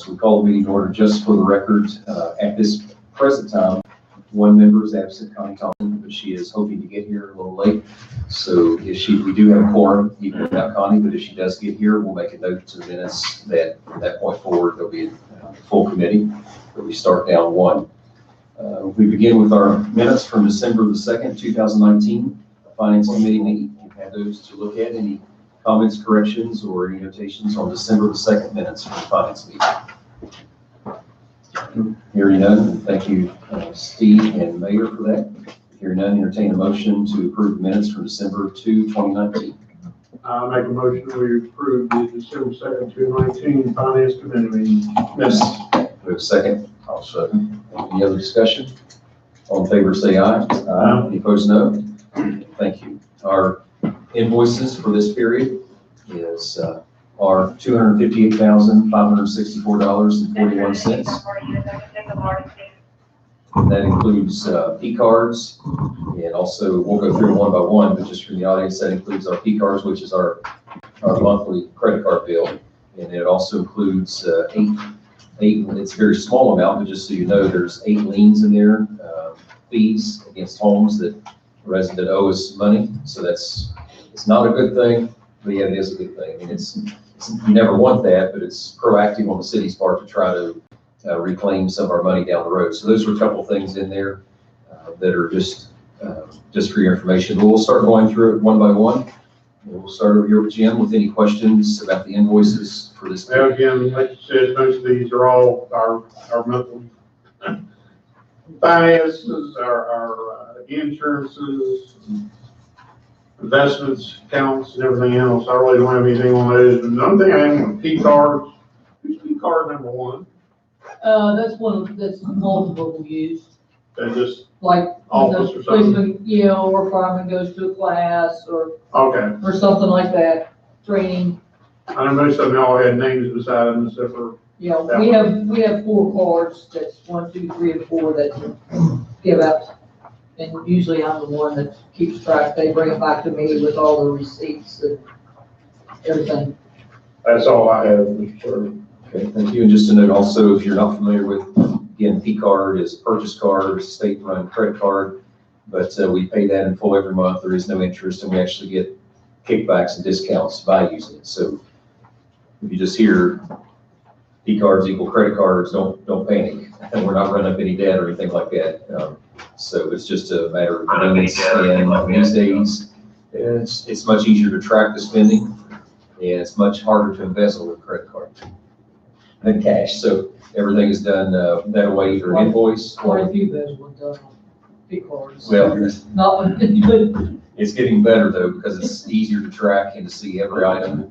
So we call the meeting to order just for the record. At this present time, one member is absent, Connie Thompson, but she is hoping to get here a little late. So if we do have a quorum, even without Connie, but if she does get here, we'll make a note to the minutes that from that point forward, there'll be a full committee, but we start down one. We begin with our minutes from December the 2nd, 2019, Finance Committee meeting. You've had those to look at. Any comments, corrections, or any notations on December the 2nd minutes from the Finance meeting? Hearing none, thank you, Steve and Mayor, for that. Hearing none, entertain a motion to approve the minutes from December 2, 2019. I make a motion that we approve the December 2nd, 2019 Finance Committee meeting minutes. We have a second. I'll second. Any other discussion? All in favor, say aye. Aye. Any opposed, no. Thank you. Our invoices for this period is are $258,564.41. That includes P cards, and also we'll go through one by one, but just for the audience, that includes our P cards, which is our monthly credit card bill, and it also includes eight. It's a very small amount, but just so you know, there's 8 liens in there, fees against homes that resident owe us money. So it's not a good thing, but yeah, it is a good thing. I mean, you never want that, but it's proactive on the city's part to try to reclaim some of our money down the road. So those are a couple of things in there that are just for your information. But we'll start going through it one by one. We'll start over here with Jim with any questions about the invoices for this. Now, again, like you said, most of these are all our monthly finances, our insurances, investments, accounts, and everything else. I really don't have anything on those. And another thing I have on P cards. Who's P card number 1? That's one that's multiple used. That just Like office the or something? policeman, or fireman goes to a class or Okay. something like that, training. I know most of them all had names beside them except for. Yeah, we have 4 cards. That's 1, 2, 3, and 4 that give out. And usually I'm the one that keeps track. They bring it back to me with all the receipts and everything. That's all I have, Mr. Chairman. Okay, thank you. And just a note also, if you're not familiar with, again, P card is a purchase card, it's a state-run credit card, but we pay that in full every month. There is no interest, and we actually get kickbacks and discounts by using it. So if you just hear P cards equal credit cards, don't panic. And we're not running up any debt or anything like that. So it's just a matter of convenience. And these days, it's much easier to track the spending, and it's much harder to embezzle with credit cards than cash. So everything is done that way, either invoice Quite or. a few of those were done on P cards. Well, Not one, but. it's getting better though, because it's easier to track and to see every item.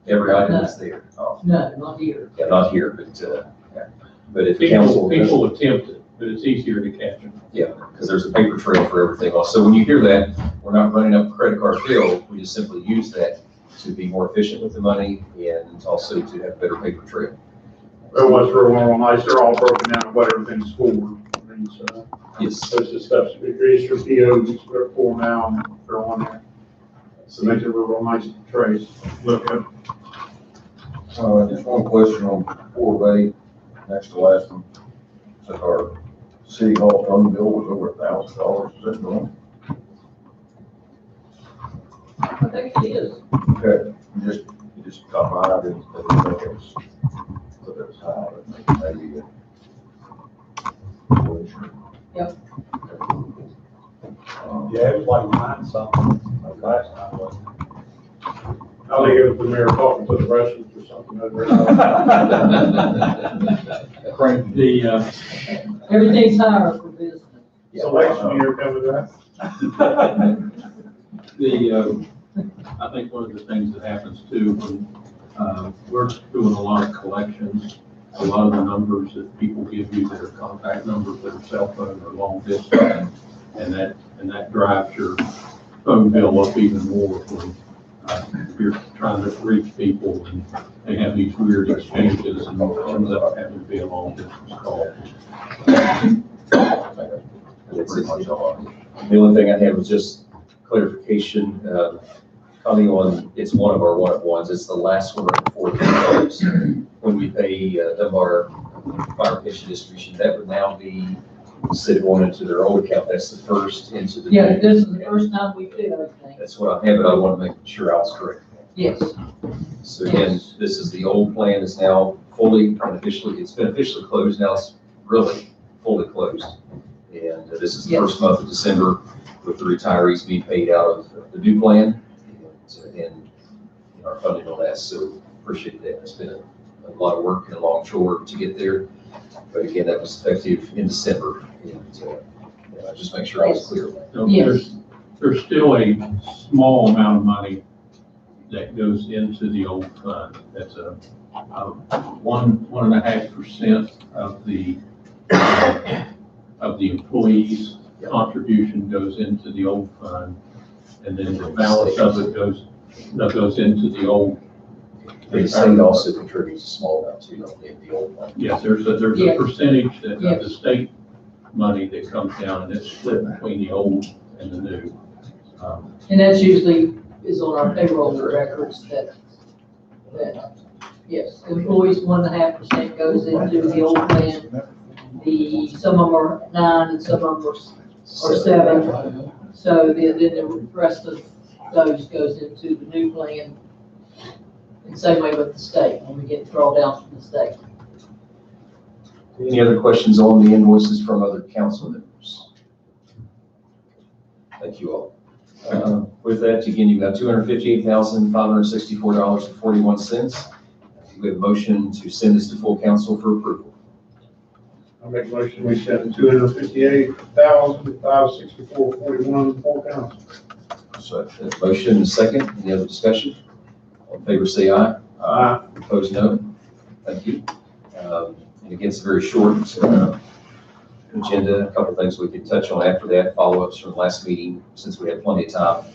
Every item is there. Oh, No, not here. yeah, not here, but if the council. People attempt it, but it's easier to catch them. Yeah, because there's a paper trail for everything else. So when you hear that, we're not running up a credit card bill. We just simply use that to be more efficient with the money and also to have a better paper trail. But what's real nice, they're all broken down what everything's for. Yes. Most of the stuff's registered for POs, they're for now, and they're on there. So make it a real nice trace. Look at. Just one question on 4A, next to last one. Said our city hall phone bill was over $1,000. Is that normal? I think it is. Okay, you just got mine. I didn't think it was high, but maybe. Yep. Yeah, it was like 9 something, like last time, wasn't it? I think it was the mayor talking to the Russians or something over there. Everything's higher for business. Election year coming up. I think one of the things that happens too, when we're doing a lot of collections, a lot of the numbers that people give you that are contact numbers that are cell phone or long distance, and that drives your phone bill up even more when you're trying to reach people and they have these weird exchanges, and some of that happen to be a long distance call. The only thing I had was just clarification. Connie, it's one of our one-of-ones. It's the last one right before the close. When we pay Dunbar Fire Pension Distribution, that would now be, instead of going into their old account, that's the first into the. Yeah, this is the first time we do everything. That's what I have, but I want to make sure I was correct. Yes, So again, this is the old plan is now fully and officially, it's been officially closed. Now it's really fully closed. And this is the Yes. first month of December with the retirees being paid out of the new plan and our funding on that. So appreciate that. It's been a lot of work and a long chore to get there. But again, that was effective in December. And just make sure I was clear. So Yes. there's still a small amount of money that goes into the old fund. That's a 1.5% of the employees' contribution goes into the old fund, and then the balance of it goes into the old. The state also contributes a small amount to the old one. Yes, there's a Yes. percentage that Yes. the state money that comes down, and it's split between the old and the new. and that's usually is on our payroll records that, yes, employees 1.5% goes into the old plan. Some of them are 9 and some of them are 7. So then the rest of those goes into the new plan. And same way with the state, when we get drawdowns from the state. Any other questions on the invoices from other council members? Thank you all. With that, again, you've got $258,564.41. We have a motion to send this to full council for approval. I'll make a motion, we send 258,564.41 full council. So, Motion and second. Any other discussion? All in favor, say aye. Aye. Opposed, no. Thank you. And again, it's a very short agenda. A couple of things we could touch on after that, follow-ups from last meeting, since we had plenty of time.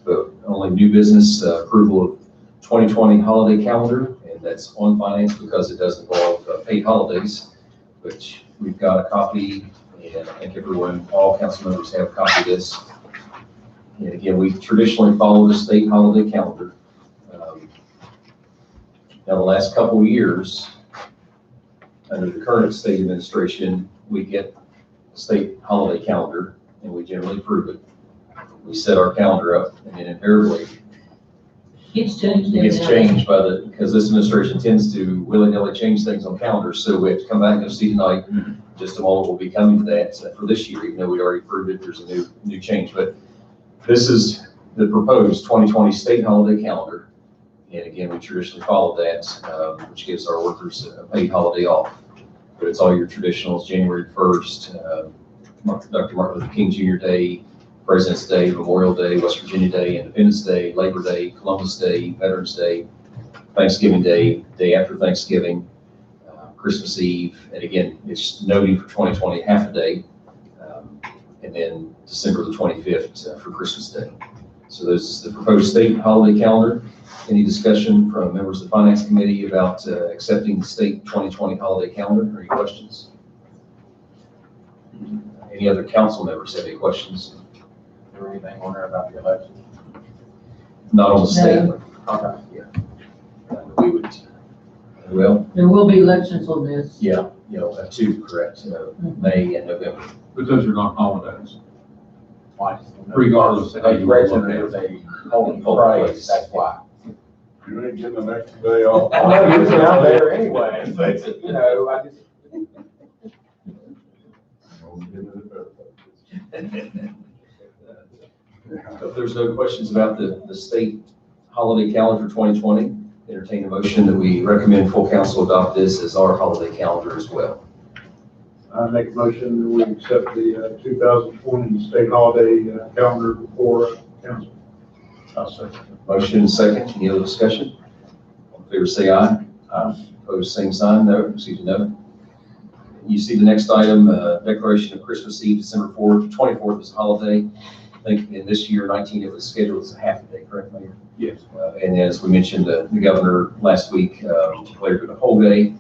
But only new business, approval of 2020 holiday calendar, and that's on finance because it does involve paid holidays, which we've got a copy, and I think all council members have a copy of this. And again, we traditionally follow the state holiday calendar. Now, the last couple of years, under the current state administration, we get a state holiday calendar, and we generally approve it. We set our calendar up, and then invariably, It's changed. it gets changed because this administration tends to willy-nilly change things on calendars, so we have to come back and see tonight. Just a moment, we'll be coming to that for this year, even though we already approved it, there's a new change. But this is the proposed 2020 state holiday calendar. And again, we traditionally follow that, which gives our workers a paid holiday off. But it's all your traditionals, January 1st, Dr. Martin Luther King Jr. Day, President's Day, Memorial Day, West Virginia Day, Independence Day, Labor Day, Columbus Day, Veterans Day, Thanksgiving Day, day after Thanksgiving, Christmas Eve, and again, it's noting for 2020 half a day, and then December the 25th for Christmas Day. So this is the proposed state holiday calendar. Any discussion from members of the Finance Committee about accepting the state 2020 holiday calendar? Any questions? Any other council members have any questions? is there anything on there about the election? Not on the state. No. Okay. We would, well, There will be elections on this. yeah, 2, correct, May and November. But those are not holidays, Why? regardless of how you look Election at is it. a holy place, that's why. You ain't getting an extra day off. Well, usually I'm there anyway, but, I just. If there's no questions about the state holiday calendar for 2020, entertain a motion that we recommend full council adopt this as our holiday calendar as well. I make a motion that we accept the 2020 state holiday calendar before council. I'll second. Motion and second, any other discussion? All in favor, say aye. Opposed, same sign, no, no. You see the next item, declaration of Christmas Eve, December 24th is a holiday. I think in this year, 19, it was scheduled as a half a day, correct, Mayor? Yes. And as we mentioned, the governor last week declared it a whole day.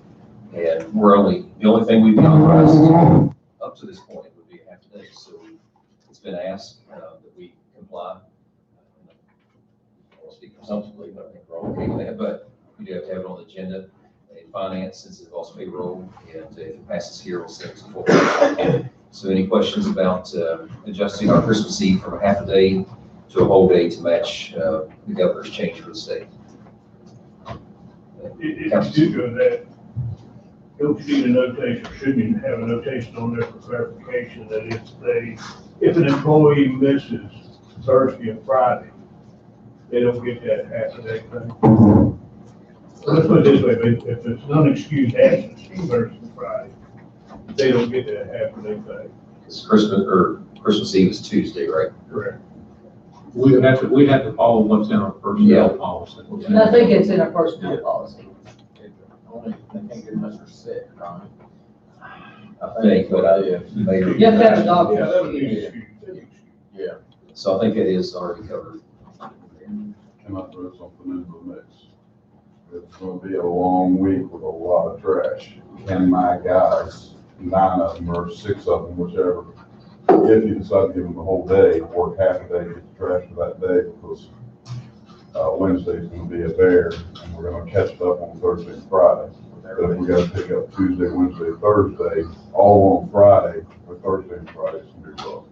And the only thing we've authorized up to this point would be a half a day. So it's been asked that we comply. I'll speak presumptively, but I think we're all okay with that, but we do have to have it on the agenda. In finance, since it involves payroll, and if it passes here, we'll send it to full. So any questions about adjusting our Christmas Eve from a half a day to a whole day to match the governor's change for the state? If you do go that, don't you need a notation, or should you have a notation on there for clarification that if an employee misses Thursday and Friday, they don't get that half a day thing? So let's put it this way, if it's an unexcused absence Thursday and Friday, they don't get that half a day thing. Because Christmas Eve is Tuesday, right? Correct. We have to follow what's in our personnel policy. And I think it's in our personnel policy. Only, they can't get unless they're sick, right? I think, but You have to have a doctor. Yeah, that would be an excuse. Yeah. so I think it is already covered. Can I throw something into the mix? It's gonna be a long week with a lot of trash. And my guys, 9 of them or 6 of them, whichever, if you decide to give them the whole day, work half a day, get the trash for that day, because Wednesday's gonna be a bear, and we're gonna catch it up on Thursday and Friday. But if we gotta pick up Tuesday, Wednesday, Thursday, all on Friday, or Thursday and Friday, it's gonna be rough.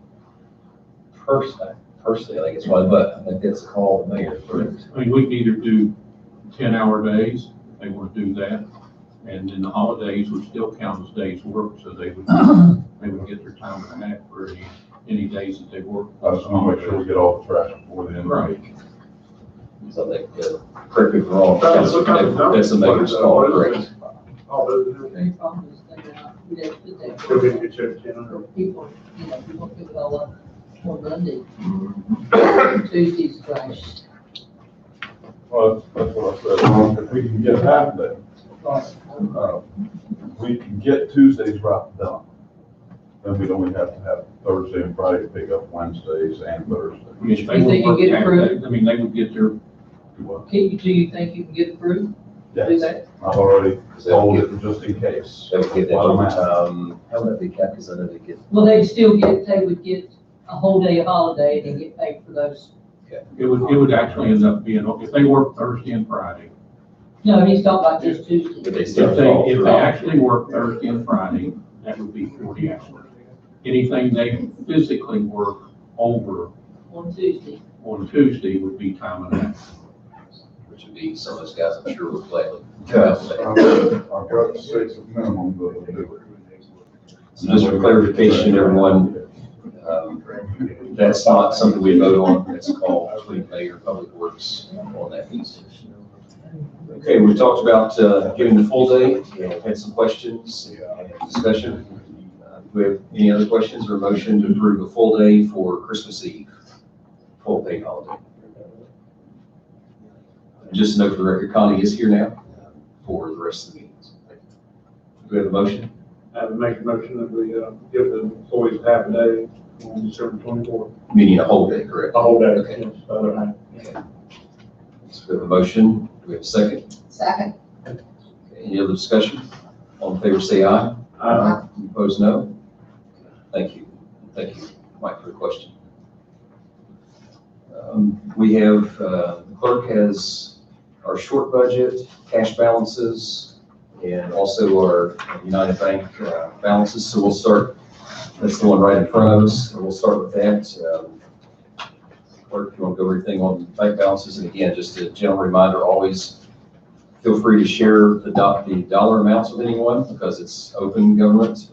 Personally, I think it's one, but I think that's a call of the mayor, correct? I mean, we can either do 10-hour days, if they want to do that, and then the holidays would still count as days work, so they would get their time and a half for any days that they work. I just wanna make sure we get all the trash before the end of the Right. week. So I think, correct me if I'm wrong, that's the mayor's call, correct? All those, and everything. Any problems, we'd have to put that. Still get your check, you know. For people, people pick it all up on Monday. Tuesday's trash. Well, that's what I said, if we can get half of that, Right. we can get Tuesdays right done. Then we'd only have to have Thursday and Friday to pick up Wednesdays and Thursdays. I mean, if they You think would you work get half approved? day, I mean, they would get their, Do you think you can get approved? Do Yes, that? I've already Because that told would it just in case. give that Well, I'm out. overtime, how would that be capped, because I know they get, Well, they would get a whole day of holiday and get paid for those. it would actually end up being, if they work Thursday and Friday, No, he's talking about just if Tuesday. they still if fall they through. actually work Thursday and Friday, that would be 40 hours. Anything they physically work over On Tuesday. on Tuesday would be time and a half. Which would be some of those guys, I'm sure, would gladly. I've got 6 at minimum that will do it. So just for clarification, everyone, that's not something we vote on, that's a call between the mayor and public works on that piece. Okay, we talked about giving the full day, and had some questions and discussion. Do we have any other questions or motion to approve a full day for Christmas Eve, full paid holiday? Just a note for the record, Connie is here now for the rest of the meetings. Do we have a motion? I would make a motion that we, give the employees half a day on December 24th. Meaning a whole day, correct? A whole day, Okay. yes, the other half. So we have a motion. Do we have a second? Second. Okay, any other discussion? All in favor, say aye. Any opposed, no? Thank you. Thank you, Mike, for the question. We have, the clerk has our short budget, cash balances, and also our United Bank balances. So we'll start, that's the one right in front of us, and we'll start with that. Clerk, if you want to go over everything on bank balances, and again, just a general reminder, always feel free to share the dollar amounts with anyone, because it's open government,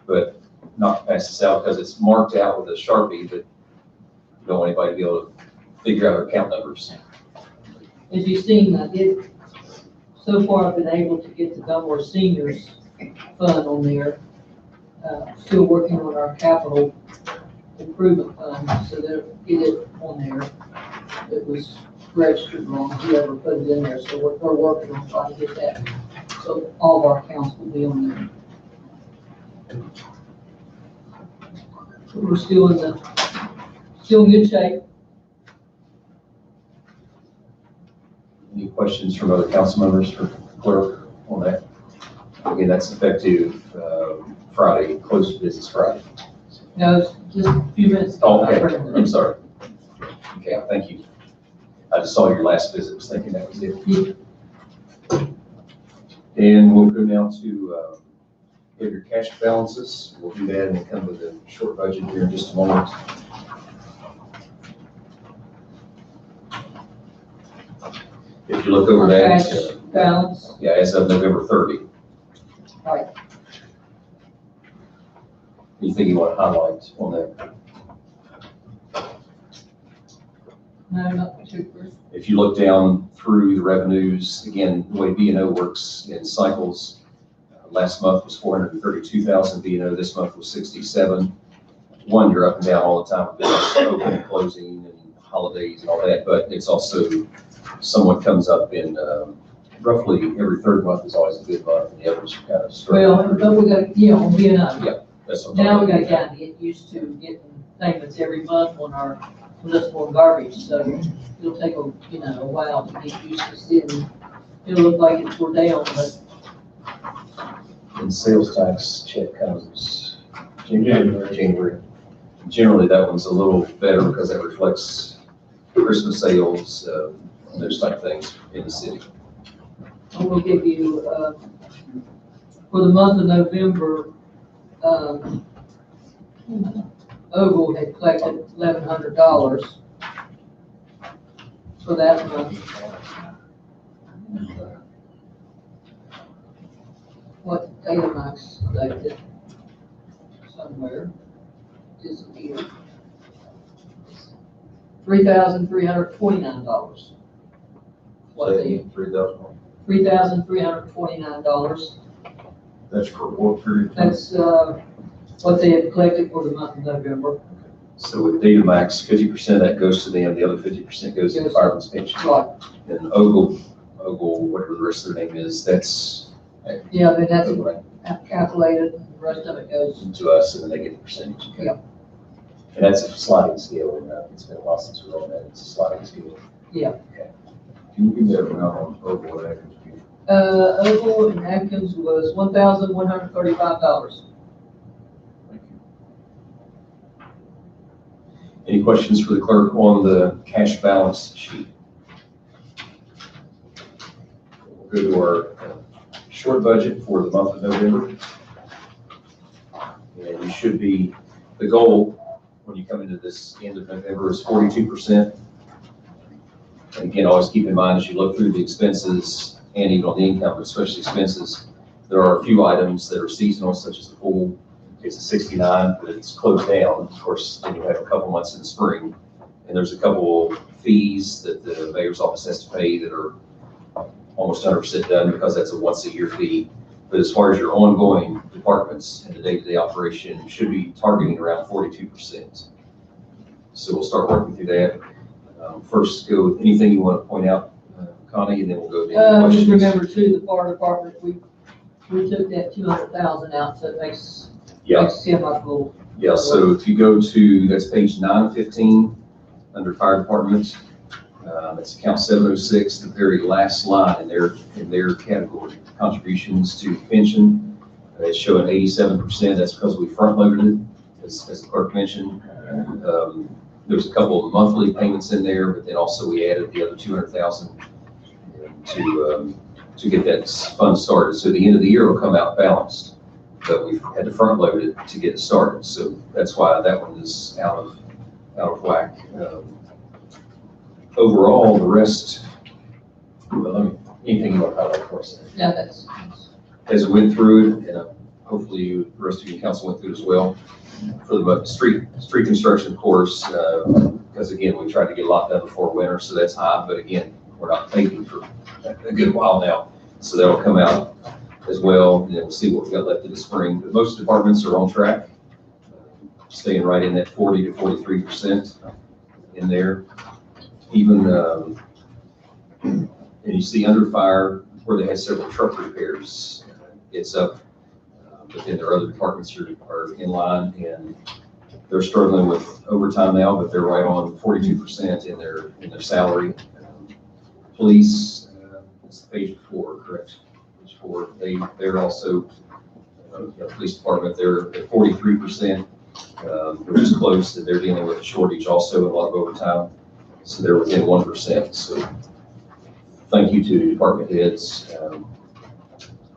but not to pass this out because it's marked out with a Sharpie, but you don't want anybody to be able to figure out our account numbers. As you've seen, so far I've been able to get the Dunbar Seniors Fund on there. Still working on our capital improvement fund, so they'll get it on there. It was registered wrong, whoever put it in there, so we're working on trying to get that. So all of our accounts will be on there. So we're still in good shape. Any questions from other council members for clerk on that? Again, that's effective Friday, close of business Friday. No, it's just a few minutes. Oh, okay, I'm sorry. Okay, thank you. I just saw your last visit, was thinking that was it. And we'll go now to, get your cash balances. We'll do that and then come with a short budget here in just a moment. If you look over that, Cash balance, yeah, as of November 30. right, Anything you want to highlight on that? no, not particular. If you look down through the revenues, again, the way B&O works in cycles, last month was 432,000 B&O, this month was 67. One, you're up and down all the time, with open and closing and holidays and all that, but it's also, someone comes up in, roughly every third month is always a good month, and the others are kind of straight. Well, but we got, on B&O. That's what I'm Now we talking gotta kind of get used to getting payments every month on our municipal garbage, so it'll take a while to get used to seeing. It'll look like it's we're down, but And sales tax check comes January. Generally, that one's a little better because that reflects Christmas sales, those type of things in the city. I'm gonna give you, for the month of November, Ogle had collected $1,100 for that month. What Betamax collected somewhere disappeared. $3,329. What they, $3,329. That's for what period? That's, what they had collected for the month of November. So with Datamax, 50% of that goes to them, the other 50% goes to the fireman's pension. Right, And Ogle, whatever the rest of the name is, that's yeah, then that's calculated, and the rest of it goes, to us, and then they get the percentage. Okay. Yep. And that's a sliding scale, and it's been a while since we're on that, it's a sliding scale. yeah. Can you give me that amount on Oval and Atkins? Ogle and Atkins was $1,135. Thank you. Any questions for the clerk on the cash balance sheet? We'll go to our short budget for the month of November. And you should be, the goal when you come into this end of November is 42%. And again, always keep in mind as you look through the expenses and even on the income, but especially expenses, there are a few items that are seasonal, such as the pool. It's a 69, but it's closed down. Of course, then you have a couple months in the spring. And there's a couple fees that the mayor's office has to pay that are almost 100% done because that's a once a year fee. But as far as your ongoing departments and the day-to-day operation, you should be targeting around 42%. So we'll start working through that. First, go with anything you want to point out, Connie, and then we'll go to any Just questions. remember too, the fire department, we took that 200,000 out, so it makes him up a little. Yeah, so if you go to, that's page 915, under fire department, that's account 706, the very last line in their category, contributions to pension. It's showing 87%, that's because we front loaded it, as the clerk mentioned. There's a couple of monthly payments in there, but then also we added the other 200,000 to get that fund started. So the end of the year will come out balanced, but we've had to front load it to get it started. So that's why that one is out of whack. Overall, the rest, anything you want to highlight for us? Yeah, that's, As we went through it, and hopefully the rest of your council went through it as well, for the street construction, of course, because again, we tried to get a lot done before winter, so that's high, but again, we're not paving for a good while now. So that'll come out as well, and then we'll see what we've got left in the spring. But most departments are on track, staying right in that 40 to 43% in there. Even, and you see under fire where they had several truck repairs, it's up, but then there are other departments are in line, and they're struggling with overtime now, but they're right on 42% in their salary. Police, it's page 4, correct? Page 4. They're also police department. They're at 43%, which is close, and they're dealing with a shortage also, a lot of overtime. So they're within 1%. So thank you to department heads,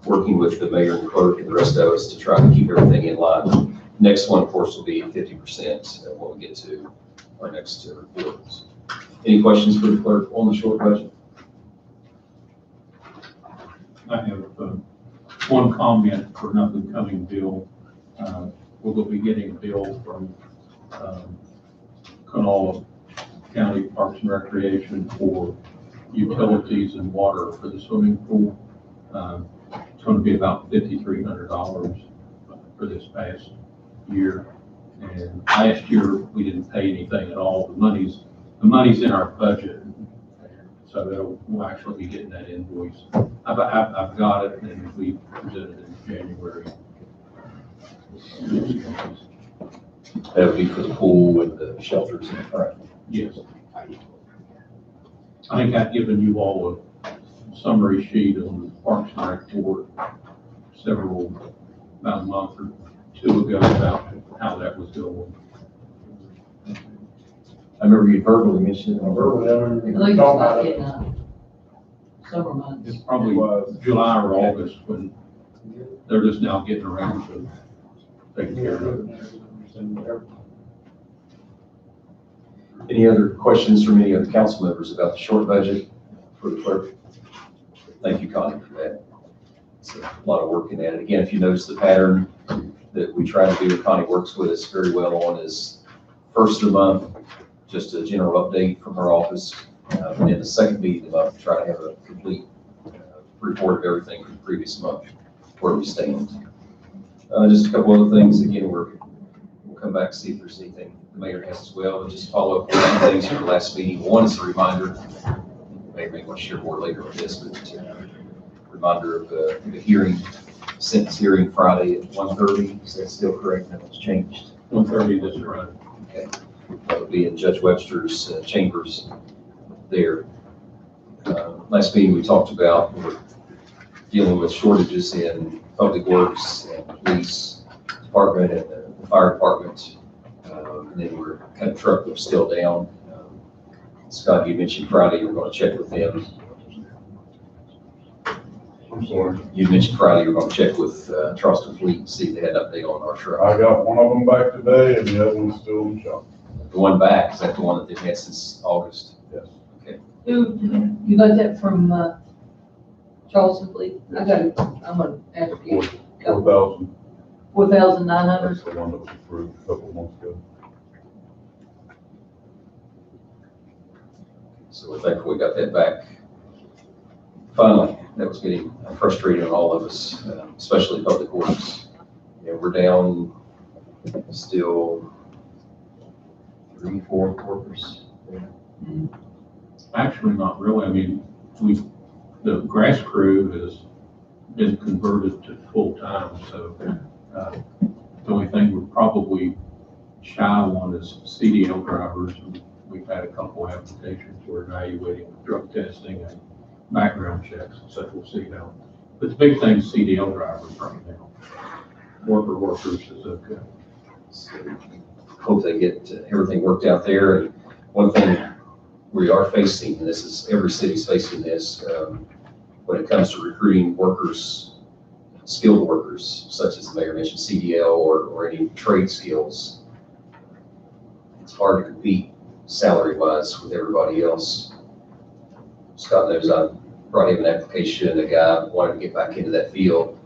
working with the mayor and clerk and the rest of us to try to keep everything in line. Next one, of course, will be 50% when we get to our next reports. Any questions for the clerk on the short budget? I have one comment for nothing coming bill. We'll be getting a bill from Kanawha County Parks and Recreation for utilities and water for the swimming pool. It's going to be about $5,300 for this past year. And last year, we didn't pay anything at all. The money's in our budget. So we'll actually be getting that invoice. I've got it, and we presented it in January. That would be for the pool and the shelters and that. Yes. I think I've given you all a summary sheet on the Parks and Rec report about a month or two ago about how that was going. I remember you verbally mentioned it. I think it's not in summer months. It's probably July or August when they're just now getting around to taking care of it. Any other questions from any other council members about the short budget for the clerk? Thank you, Connie, for that. It's a lot of work in that. And again, if you notice the pattern that we try to do, that Connie works with us very well on, is first of the month, just a general update from her office. And then the second meeting of the month, try to have a complete report of everything from the previous month, where we stand. Just a couple other things. Again, we'll come back and see if there's anything the mayor has as well, but just follow up on things from the last meeting. One is a reminder, maybe may want to share more later on this, but reminder of the hearing, sentence hearing Friday at 1:30. Is that still correct? Nothing's changed. 1:30 this Friday. Okay. That would be in Judge Webster's chambers there. Last meeting we talked about, we're dealing with shortages in public works and police department and the fire department. And then we're kind of truck was still down. Scott, you mentioned Friday you were going to check with them. I'm sorry. You mentioned Friday you were going to check with Charleston Fleet and see if they had an update on our truck. I got one of them back today and the other one's still in the shop. The one back, is that the one that they've had since August? Yes. Okay. You got that from Charleston Fleet? I got it. I'm gonna ask you. 4,000. 4,900. That's the one that was approved a couple months ago. So we're thankful we got that back. Finally, that was getting frustrating on all of us, especially public works. You know, we're down still 3-4 workers. Actually, not really. I mean, the grass crew has been converted to full-time, so the only thing we're probably shy on is CDL drivers. We've had a couple applications. We're evaluating drug testing and background checks, so we'll see how. But the big thing is CDL drivers right now. Workers is okay. So hope they get everything worked out there. And one thing we are facing, and this is every city's facing this, when it comes to recruiting workers, skilled workers, such as the mayor mentioned, CDL or any trade skills, it's hard to compete salary-wise with everybody else. Scott knows I brought him an application, a guy wanted to get back into that field.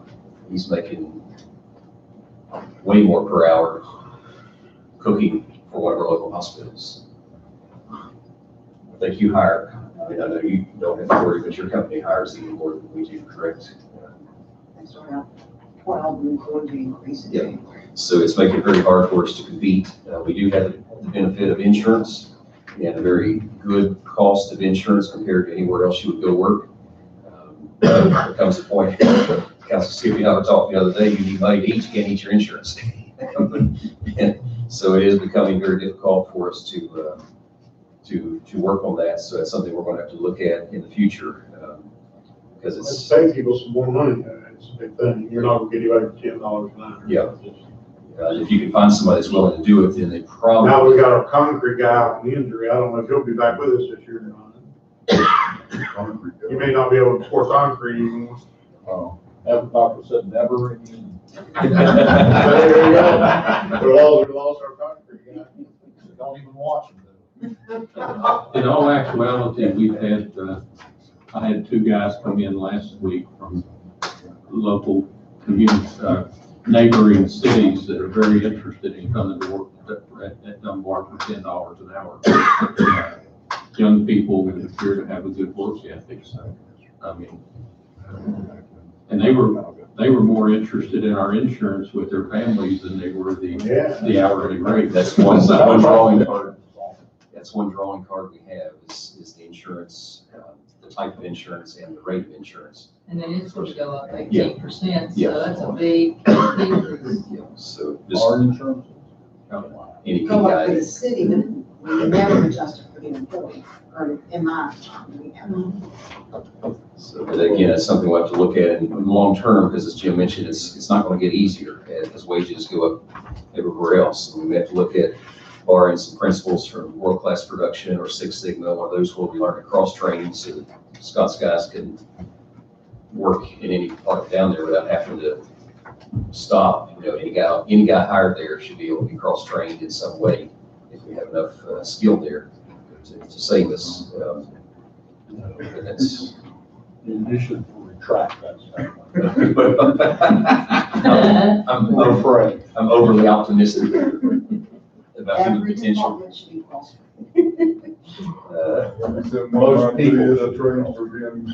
He's making way more per hour cooking for one of our local hospitals. I think you hire, I mean, I know you don't have to worry, but your company hires even more than we do, correct? It's around 12 and 40 increase. Yeah. So it's making it very hard for us to compete. We do have the benefit of insurance and a very good cost of insurance compared to anywhere else you would go work. There comes a point, Council Skippy and I were talking the other day, you need money to eat, you can't eat your insurance. And so it is becoming very difficult for us to work on that. So that's something we're going to have to look at in the future because Let's save people some more money. It's a big thing. You're not gonna get anybody for $10 an hour. Yeah. If you can find somebody that's willing to do it, then they probably. Now we got our concrete guy out with the injury. I don't know if he'll be back with us this year or not. He may not be able to pour concrete anymore. Oh, have the doctor said never again. There you go. We lost our concrete guy. Don't even watch him. In all actuality, I had two guys come in last week from local communities, neighboring cities that are very interested in coming to work at Dunbar for $10 an hour. Young people that appear to have a good work ethic, so, I mean, and they were more interested in our insurance with their families than they were the hourly rate. That's one drawing card. That's one drawing card we have is the insurance, the type of insurance and the rate of insurance. And then it's supposed to go up 18%, Yeah. so that's a big increase. Yeah, so just Our insurance. any Go up for guy. the city, but we never adjusted for the employee, or in my time, we have. So, but again, it's something we'll have to look at in the long term, because as Jim mentioned, it's not going to get easier as wages go up everywhere else. And we have to look at borrowing some principles from world-class production or Six Sigma, one of those where we learn to cross-train so that Scott's guys can work in any part down there without having to stop. You know, any guy hired there should be able to be cross-trained in some way if we have enough skill there to save us. But that's. You should retract that statement. I'm afraid. I'm overly optimistic about human Every potential. department should be cross. Most people. The trains for being.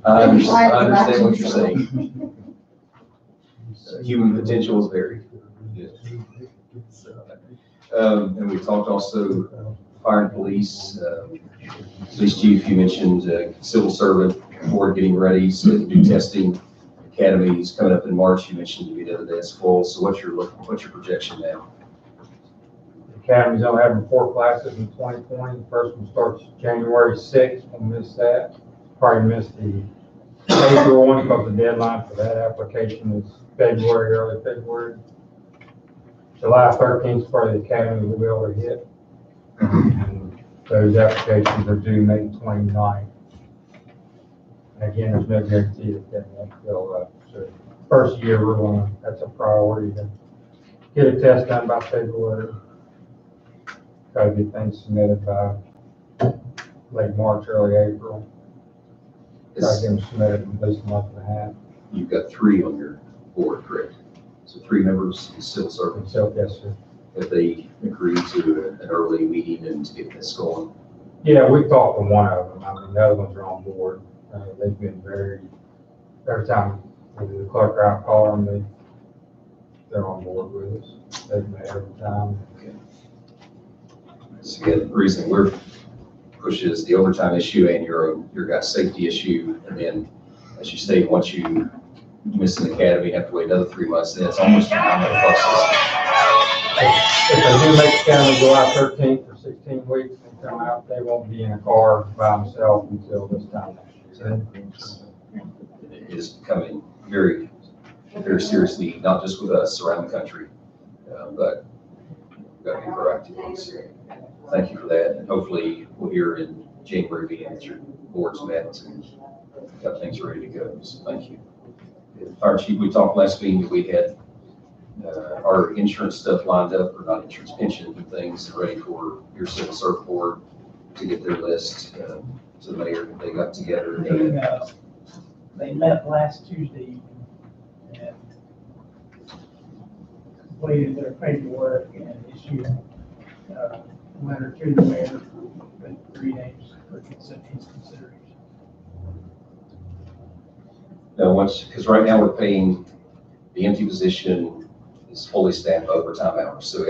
I understand what you're saying. Human potential is varied. And we talked also fire and police, police chief, you mentioned civil servant board getting ready, so new testing academy is coming up in March. You mentioned to me the other day it's full. So what's your projection now? Academy's only having 4 classes in 2020. First one starts January 6th. We'll miss that. Probably miss the April one because the deadline for that application is February, early February. July 13th is probably the academy we'll be able to hit. And those applications are due May 29th. And again, there's no guarantee that that won't fill up. So first year, that's a priority to get a test done by February. Try to get things submitted by late March, early April. Try to get them submitted in at least a month and a half. You've got 3 on your board, correct? So 3 members in civil service. So, yes, sir. Have they agreed to an early meeting and to get this going? Yeah, we talked to one of them. I mean, the other ones are on board. They've been every time the clerk or I call them, they're on board with us. They've met every time. Okay. So again, the reason we're pushing is the overtime issue and your guys' safety issue. And then, as you say, once you miss an academy, you have to wait another 3 months, then it's almost a nominal process. If they do make the academy July 13th for 16 weeks and come out, they won't be in a car by themselves until this time next year. It is becoming very, very seriously, not just with us around the country, but we've got to be proactive. So thank you for that. And hopefully we'll hear in January beginning that your board's met and got things ready to go. So thank you. Fire chief, we talked last meeting that we had our insurance stuff lined up, or not insurance, pension and things ready for your civil service board to get their list to the mayor. They got together. They met last Tuesday evening and completed their paperwork and issued a letter to the mayor with 3 names for his consideration. Now, because right now we're paying the empty position is fully staffed by overtime hours. So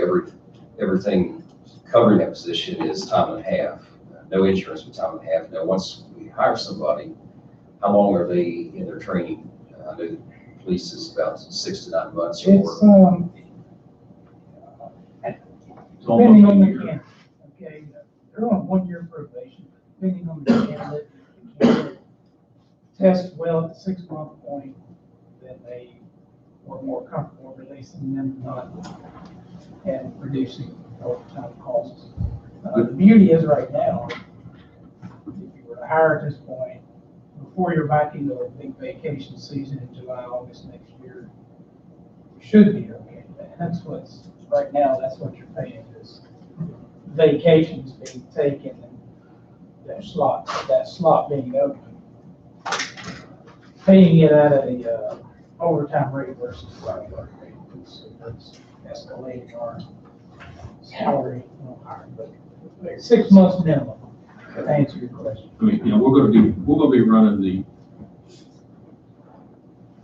everything covering that position is time and a half. No insurance for time and a half. Now, once we hire somebody, how long are they in their training? I know the police is about 6 to 9 months or It's, more. depending on the candidate, okay, they're on 1-year probation, depending on the candidate, test well at the 6-month point, then they we're more comfortable releasing them and reducing overtime costs. The beauty is right now, if you were to hire at this point, before you're back into a big vacation season in July, August next year, you should be okay. That's what's, right now, that's what you're paying is vacations being taken and that slot being open. Paying it at a overtime rate versus regular rate, it's escalating our salary, but 6 months minimum, to answer your question. I mean, you know, we're gonna be running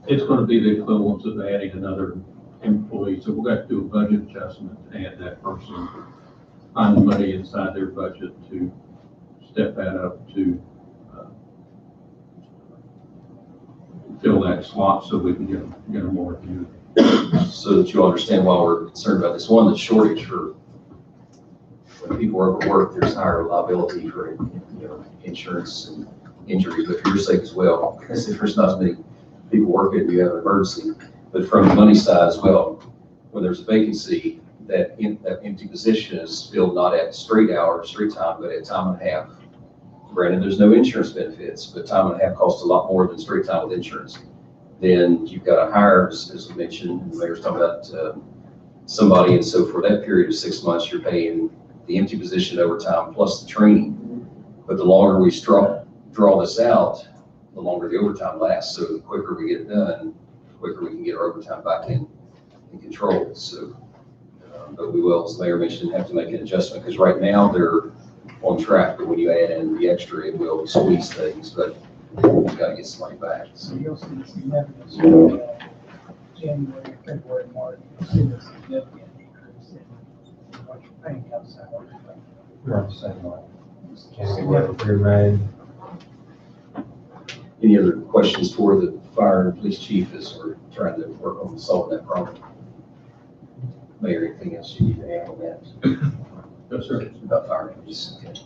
it's gonna be the equivalent of adding another employee, so we're gonna have to do a budget adjustment to add that person, find the money inside their budget to step that up to fill that slot so we can get a more view. So that you understand why we're concerned about this. One, the shortage for when people are overworked, there's higher liability for, insurance and injuries, but for your sake as well, because if there's not as many people working, you have an emergency. But from the money side as well, when there's a vacancy, that empty position is filled not at straight hours, straight time, but at time and a half. Granted, there's no insurance benefits, but time and a half costs a lot more than straight time with insurance. Then you've got to hire, as we mentioned, the mayor's talking about somebody, and so for that period of 6 months, you're paying the empty position overtime plus the training. But the longer we draw this out, the longer the overtime lasts. So the quicker we get it done, the quicker we can get our overtime back in control. So, but we will, as the mayor mentioned, have to make an adjustment because right now they're on track. But when you add in the extra, it will squeeze things. But you've got to get some money back. So you'll see a significant January, February, March, you'll see a significant decrease in what you're paying outside. You're on the same line. January through May. Any other questions for the fire and police chief as we're trying to work on solving that problem? Mayor, anything else you need to add on that? Yes, sir. About fire and police. Okay.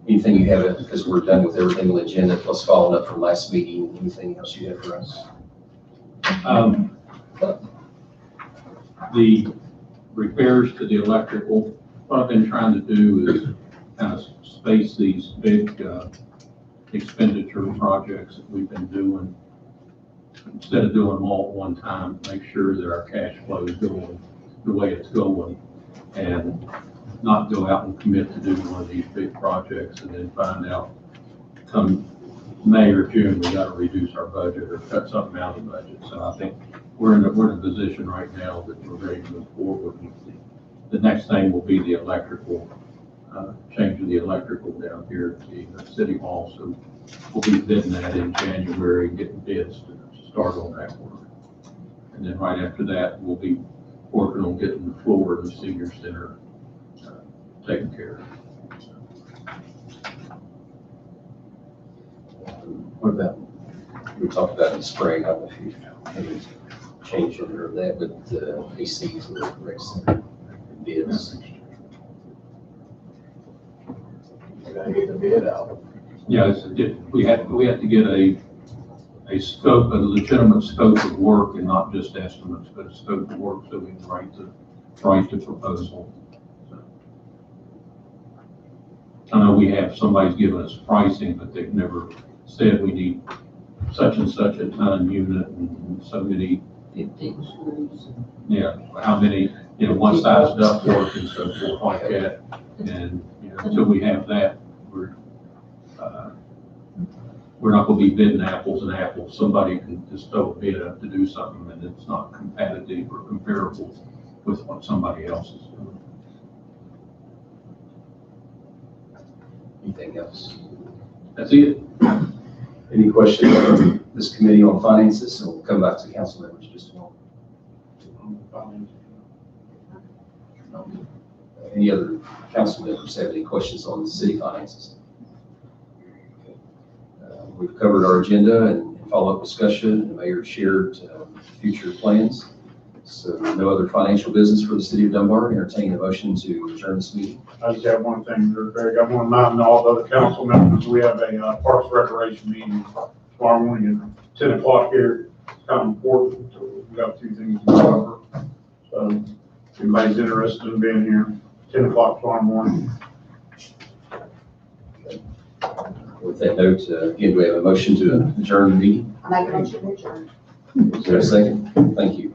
Anything you have, because we're done with everything on the agenda, plus following up from last meeting, anything else you have for us? The repairs to the electrical, what I've been trying to do is kind of space these big expenditure projects that we've been doing. Instead of doing them all at one time, make sure that our cash flow is going the way it's going and not go out and commit to do one of these big projects and then find out come May or June, we got to reduce our budget or cut something out of the budget. So I think we're in a position right now that we're ready to move forward. The next thing will be the electrical, changing the electrical down here at the city hall. So we'll be bidding that in January, getting bids to start on that work. And then right after that, we'll be working on getting the floor of the senior center taken care of. What about, we talked about in the spring, I don't know if you have any change in there of that, but ACs with the rec center bids. You gotta get the bid out. Yeah, we have to get a scope, a legitimate scope of work and not just estimates, but a scope of work so we can write the proposal. So, I know we have, somebody's given us pricing, but they've never said we need such and such a ton unit and so many, 15 screws. yeah, how many, what size ductwork and so forth like that. And, until we have that, we're not going to be bidding apples and apples. Somebody can just throw a bid up to do something and it's not competitive or comparable with what somebody else is doing. Anything else? That's it. Any questions from this committee on finances? And we'll come back to council members in just a moment. Any other council members have any questions on the city finances? We've covered our agenda and follow-up discussion. The mayor shared future plans. So no other financial business for the city of Dunbar. Entertain a motion to adjourn this meeting. I just have one thing, Greg. I want to remind all the other council members, we have a Parks Recreation meeting tomorrow morning at 10 o'clock here kind of important. We've got two things to cover. So if anybody's interested in being here, 10 o'clock tomorrow morning. With that note, again, do we have a motion to adjourn the meeting? I make a motion to adjourn. Is there a second? Thank you.